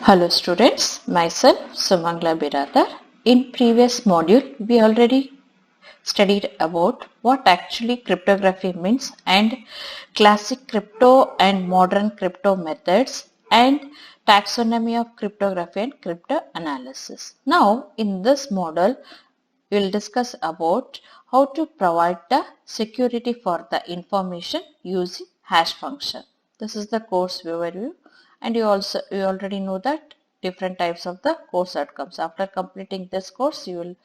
Hello students, myself Sumangla Biradar. In previous module, we already studied about what actually cryptography means and classic crypto and modern crypto methods and taxonomy of cryptography and crypto analysis. Now, in this model, we will discuss about how to provide the security for the information using hash function. This is the course overview, and you already know that different types of the course outcomes. After completing this course, you will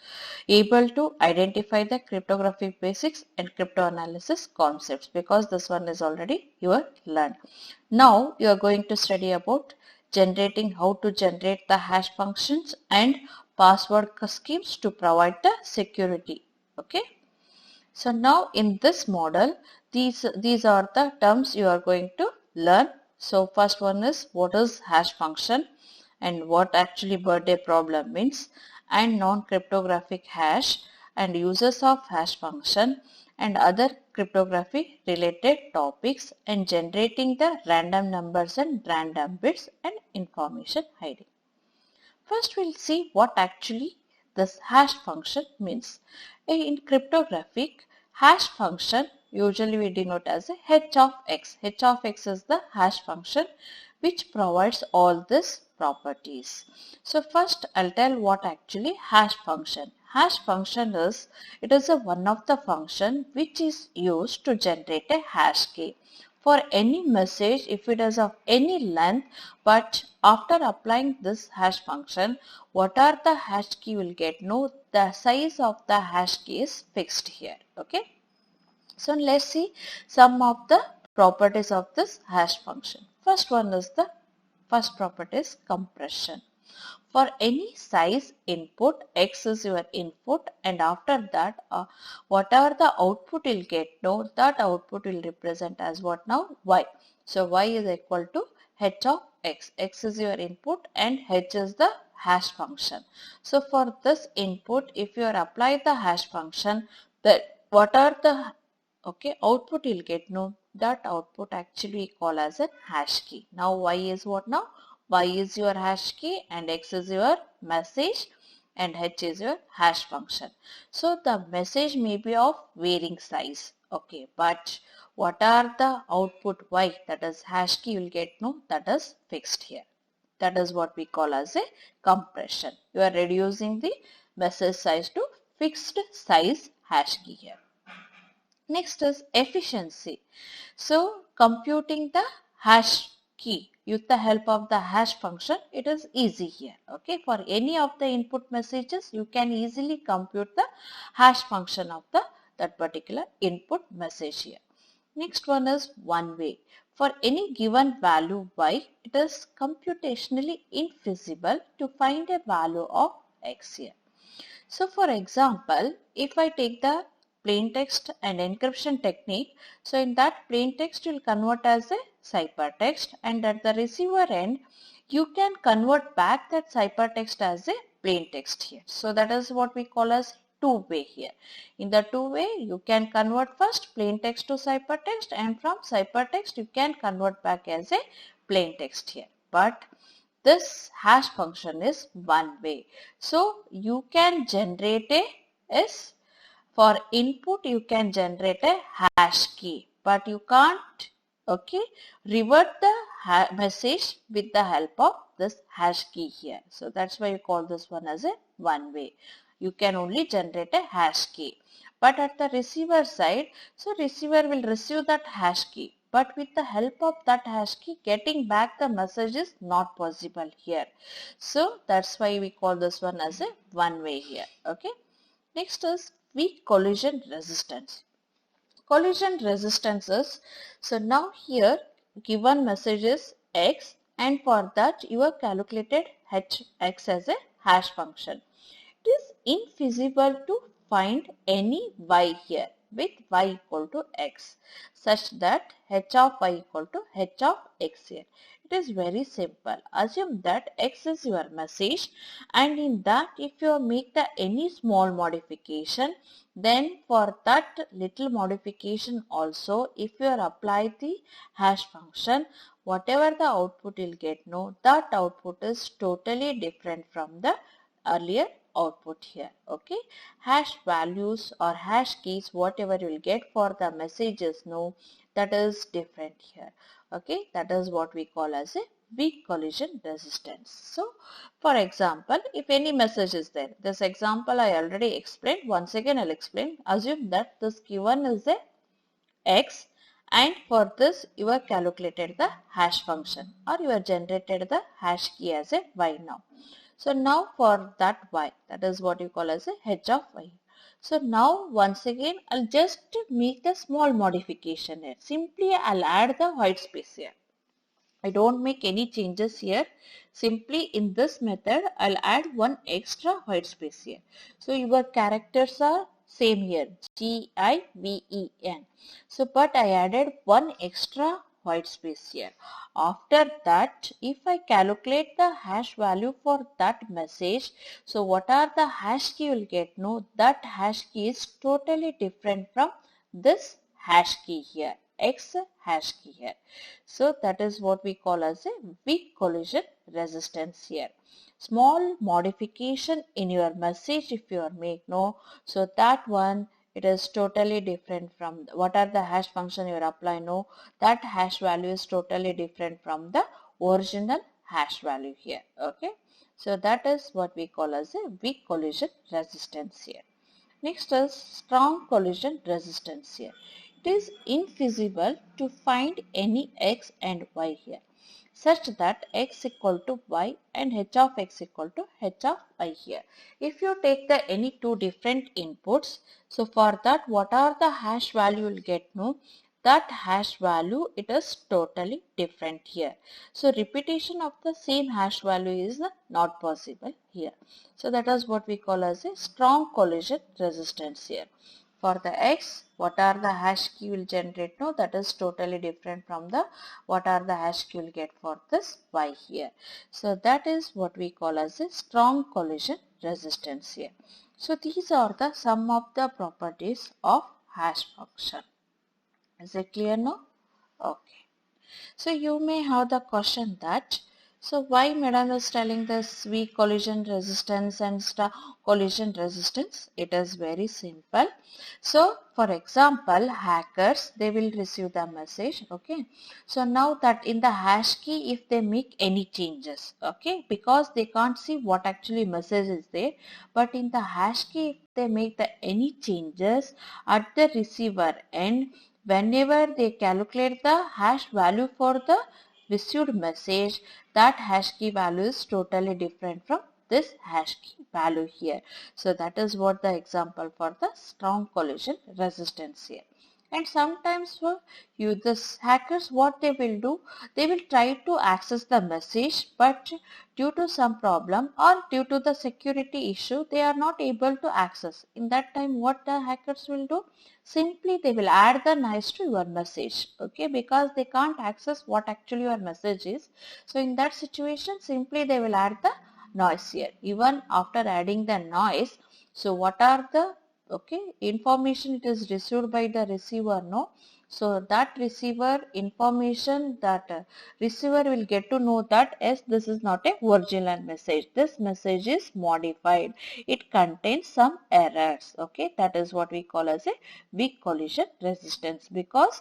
able to identify the cryptography basics and crypto analysis concepts, because this one is already you are learned. Now you are going to study about how to generate the hash functions and password schemes to provide the security. Okay. So now in this model, these are the terms you are going to learn. So first one is what is hash function and what actually birthday problem means, and non-cryptographic hash and uses of hash function and other cryptography related topics, and generating the random numbers and random bits and information hiding. First we'll see what actually this hash function means. In cryptographic, hash function usually we denote as a h of x. H of x is the hash function which provides all these properties. So first I'll tell what actually hash function. Hash function is, it is a one of the function which is used to generate a hash key for any message if it is of any length, but after applying this hash function, what are the hash key will get? No, the size of the hash key is fixed here. Okay. So let's see some of the properties of this hash function. First property is compression. For any size input, x is your input, and after that whatever the output you'll get, no, that output will represent as what now? Y. So y is equal to h of x. X is your input and h is the hash function. So for this input, if you are apply the hash function, that what are the output you'll get, no, that output actually we call as a hash key. Now y is what now? Y is your hash key and x is your message and h is your hash function. So the message may be of varying size. Okay, but what are the output y, that is hash key, you will get, no, that is fixed here. That is what we call as a compression. You are reducing the message size to fixed size hash key here. Next is efficiency. So computing the hash key with the help of the hash function, it is easy here. Okay, for any of the input messages, you can easily compute the hash function of that particular input message here. Next one is one way. For any given value y, it is computationally infeasible to find a value of x here. So for example, if I take the plain text and encryption technique, so in that plain text you will convert as a ciphertext, and at the receiver end you can convert back that ciphertext as a plain text here. So that is what we call as two-way here. In the two-way you can convert first plain text to ciphertext, and from ciphertext you can convert back as a plain text here. But this hash function is one way. So you can generate for input you can generate a hash key, but you can't revert the message with the help of this hash key here. So that's why you call this one as a one way. You can only generate a hash key. But at the receiver side, so receiver will receive that hash key, but with the help of that hash key, getting back the message is not possible here. So that's why we call this one as a one way here. Okay. Next is weak collision resistance. Collision resistance is, so now here given message is x, and for that you have calculated hx as a hash function. It is infeasible to find any y here. with y equal to x such that h of y equal to h of x here. It is very simple. Assume that x is your message, and in that if you make the any small modification, then for that little modification also, if you apply the hash function, whatever the output you'll get, no, that output is totally different from the earlier output here. Okay, hash values or hash keys, whatever you'll get for the messages, no, that is different here. Okay, that is what we call as a weak collision resistance. So for example, if any message is there, this example I already explained, once again I'll explain. Assume that this given is a x, and for this you have calculated the hash function or you have generated the hash key as a y now. So now for that y, that is what you call as a h of y. So now once again I'll just make the small modification here. Simply I'll add the white space here. I don't make any changes here. Simply in this method, I'll add one extra white space here. So your characters are same here, G-I-V-E-N. So but I added one extra white space here. After that, if I calculate the hash value for that message, so what are the hash key you'll get? No, that hash key is totally different from this hash key here, X hash key here. So that is what we call as a weak collision resistance here. Small modification in your message if you are make, no, so that one it is totally different from what are the hash function you are applying, no, that hash value is totally different from the original hash value here. Okay, so that is what we call as a weak collision resistance here. Next is strong collision resistance here. It is infeasible to find any x and y here such that x equal to y and h of x equal to h of y here. If you take the any two different inputs, so for that what are the hash value you will get, no, that hash value it is totally different here. So repetition of the same hash value is not possible here. So that is what we call as a strong collision resistance here. For the x, what are the hash key will generate? No, that is totally different from the what are the hash key will get for this y here. So that is what we call as a strong collision resistance here. So these are the some of the properties of hash function. Is it clear now? Okay. So you may have the question that, so why madam is telling this weak collision resistance and strong collision resistance? It is very simple. So for example, hackers, they will receive the message. Okay. So now that in the hash key, if they make any changes, okay, because they can't see what actually message is there, but in the hash key, if they make the any changes at the receiver end, whenever they calculate the hash value for the received message, that hash key value is totally different from this hash key value here. So that is what the example for the strong collision resistance here. And sometimes for you, this hackers, what they will do, they will try to access the message, but due to some problem or due to the security issue, they are not able to access. In that time, what the hackers will do? Simply they will add the noise to your message, okay, because they can't access what actually your message is. So in that situation, simply they will add the noise here. Even after adding the noise, so what are the information it is received by the receiver, no, so that receiver information, that receiver will get to know that yes, this is not a original message, this message is modified, it contains some errors. Okay, that is what we call as a weak collision resistance, because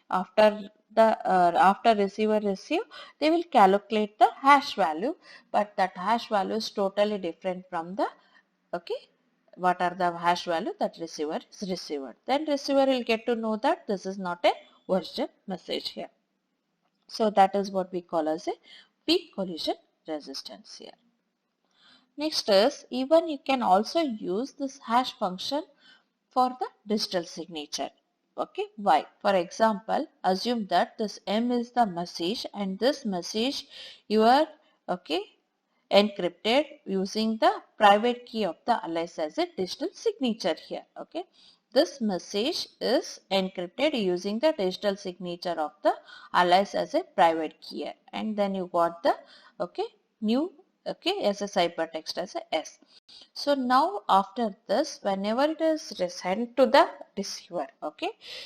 after after receiver receive, they will calculate the hash value, but that hash value is totally different from the what are the hash value that receiver is received. Then receiver will get to know that this is not a original message here. So that is what we call as a weak collision resistance here. Next is, even you can also use this hash function for the digital signature. Okay, why? For example, assume that this M is the message and this message you are encrypted using the private key of the alias as a digital signature here. Okay, this message is encrypted using the digital signature of the alias as a private key here. And then you got the new as a ciphertext as a S. So now after this, whenever it is sent to the receiver,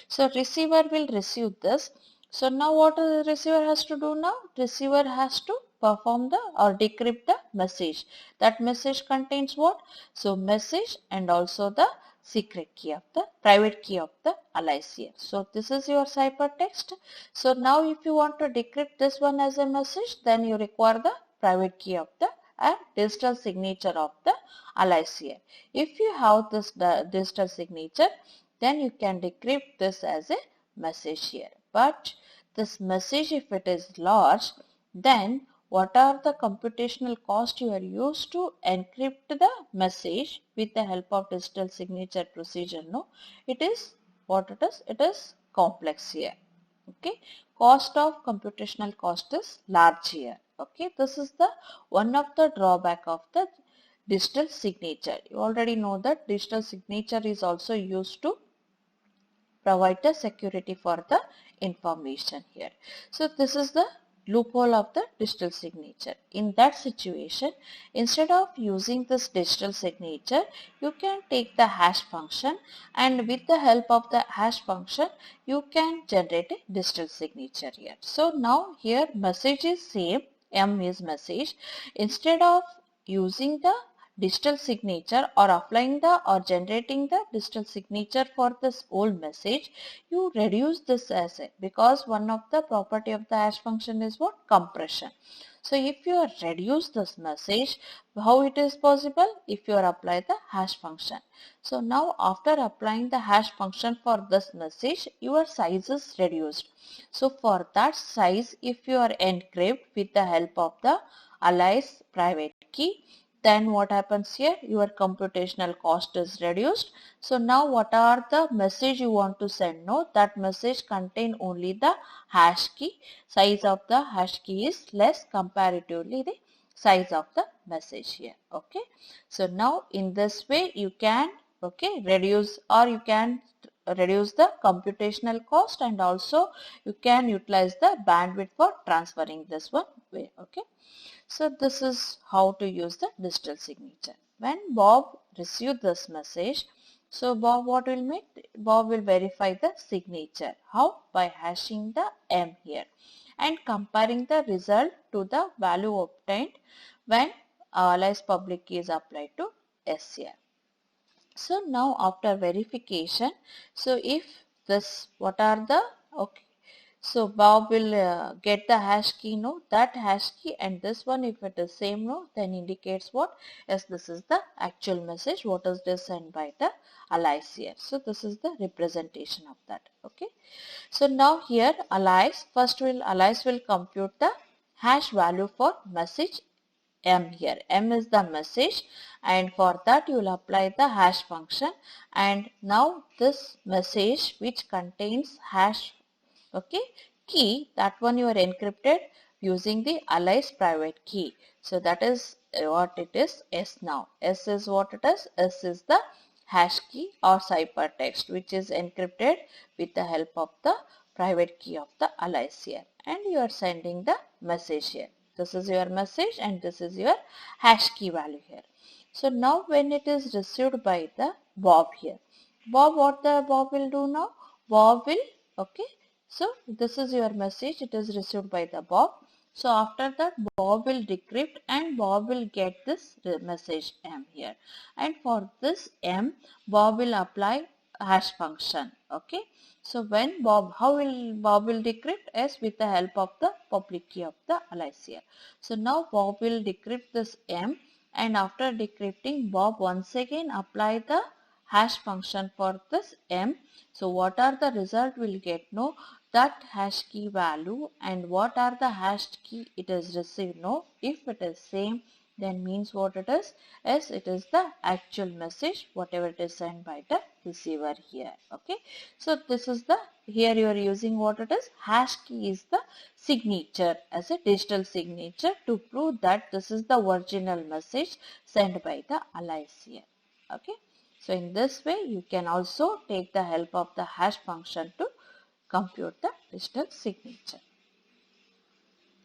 so receiver will receive this. So now what the receiver has to do now? Receiver has to perform the or decrypt the message. That message contains what? So message and also the secret key of the private key of the alias here. So this is your ciphertext. So now if you want to decrypt this one as a message, then you require the private key of the and digital signature of the alias here. If you have this digital signature, then you can decrypt this as a message here. But this message, if it is large, then what are the computational cost you are used to encrypt the message with the help of digital signature procedure? No, it is what it is. It is complex here. Cost of computational cost is large here. This is the one of the drawback of the digital signature. You already know that digital signature is also used to provide the security for the information here. So this is the loophole of the digital signature. In that situation, instead of using this digital signature, you can take the hash function, and with the help of the hash function, you can generate a digital signature here. So now here message is same, M is message. Instead of using the digital signature or applying the or generating the digital signature for this old message, you reduce this as a, because one of the property of the hash function is what? Compression. So if you reduce this message, how it is possible? If you apply the hash function. So now after applying the hash function for this message, your size is reduced. So for that size, if you are encrypt with the help of the alias private key, then what happens here? Your computational cost is reduced. So now what are the message you want to send? No, that message contain only the hash key. Size of the hash key is less comparatively the size of the message here. So now in this way you can reduce, or you can reduce the computational cost, and also you can utilize the bandwidth for transferring this one way. So this is how to use the digital signature. When Bob received this message, so Bob what will make? Bob will verify the signature. How? By hashing the M here and comparing the result to the value obtained when alias public key is applied to S here. So now after verification, so if this, what are the, so Bob will get the hash key, no, that hash key, and this one, if it is same, no, then indicates what? Yes, this is the actual message, what is this sent by the alias here. So this is the representation of that. So now here alias, alias will compute the hash value for message M here. M is the message, and for that you will apply the hash function, and now this message which contains hash key, that one you are encrypted using the alias private key. So that is what it is, S now. S is what it is. S is the hash key or ciphertext which is encrypted with the help of the private key of the alias here, and you are sending the message here. This is your message and this is your hash key value here. So now when it is received by the Bob here, Bob, what the Bob will do now? Bob will, so this is your message, it is received by the Bob. So after that Bob will decrypt and Bob will get this message M here. And for this M, Bob will apply hash function. So when Bob, how will Bob will decrypt? As with the help of the public key of the alias here. So now Bob will decrypt this M, and after decrypting, Bob once again apply the hash function for this M. So what are the result will get? No, that hash key value, and what are the hash key it is received? No, if it is same, then means what it is? Yes, it is the actual message whatever it is sent by the receiver here. So this is the, here you are using what it is, hash key is the signature as a digital signature to prove that this is the original message sent by the alias here. So in this way, you can also take the help of the hash function to compute the digital signature.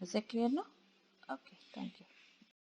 Is it clear now? Okay, thank you.